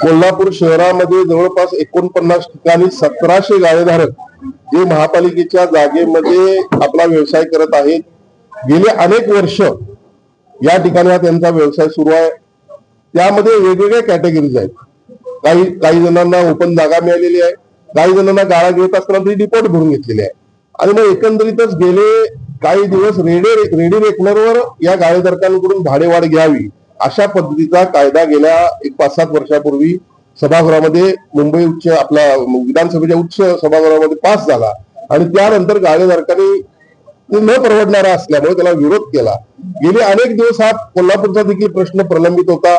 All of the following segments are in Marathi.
कोल्हापूर शहरामध्ये जवळपास 49 ठिकाणी 1700 गाळेधारक जे महापालिकेच्या जागेमध्ये आपला व्यवसाय करत आहेत. गेले अनेक वर्ष या ठिकाणी हा त्यांचा व्यवसाय सुरू आहे. त्यामध्ये वेगवेगळ्या कॅटेगरीज आहेत. काही जणांना ओपन जागा मिळालेली आहे, काही जणांना गाळा घेत असताना डिपॉझिट भरून घेतलेली आहे. आणि मग एकंदरीतच गेले काही दिवस रेडी रेकनरवर या गाळेधारकांकडून भाडेवाढ घ्यावी अशा पद्धतीचा कायदा गेल्या 5-7 वर्षापूर्वी सभागृहामध्ये मुंबई उच्च आपला विधानसभेच्या उच्च सभागृहामध्ये पास झाला. आणि त्यानंतर गाळेधारकांनी न परवडणारा असल्यामुळे त्याला विरोध केला. गेले अनेक दिवस हा कोल्हापूरचा देखील प्रश्न प्रलंबित होता.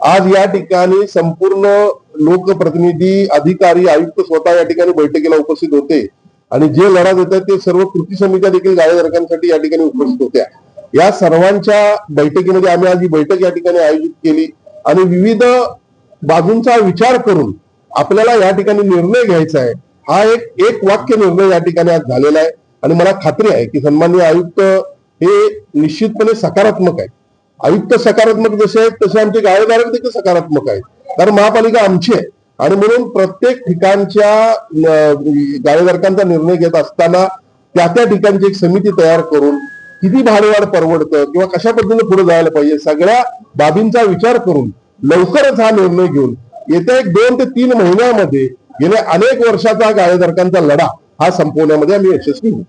आज या ठिकाणी संपूर्ण लोकप्रतिनिधी, अधिकारी, आयुक्त स्वतः या ठिकाणी बैठकीला उपस्थित होते आणि जे लढा देतात ते सर्व कृती समित्या देखील गाळेधारकांसाठी या ठिकाणी उपस्थित होत्या. या सर्वांच्या बैठकीमध्ये आम्ही आज ही बैठक या ठिकाणी आयोजित केली आणि विविध बाजूंचा विचार करून आपल्याला या ठिकाणी निर्णय घ्यायचा आहे. हा एक वाक्य निर्णय या ठिकाणी आज झालेला आहे आणि मला खात्री आहे की सन्माननीय आयुक्त हे निश्चितपणे सकारात्मक आहेत. आयुक्त सकारात्मक जसे आहेत तसे आमचे गाळेधारक देखील सकारात्मक आहेत. कारण महापालिका आमची आहे आणि म्हणून प्रत्येक ठिकाणच्या गाळेधारकांचा निर्णय घेत असताना त्या ठिकाणची एक समिती तयार करून किती भाडेवाढ परवडतं किंवा कशा पद्धतीने पुढे जायला पाहिजे सगळ्या बाबींचा विचार करून लवकरच हा निर्णय घेऊन येत्या 2 ते 3 महिन्यामध्ये गेल्या अनेक वर्षाचा गाळेधारकांचा लढा हा संपवण्यामध्ये आम्ही यशस्वी होऊ.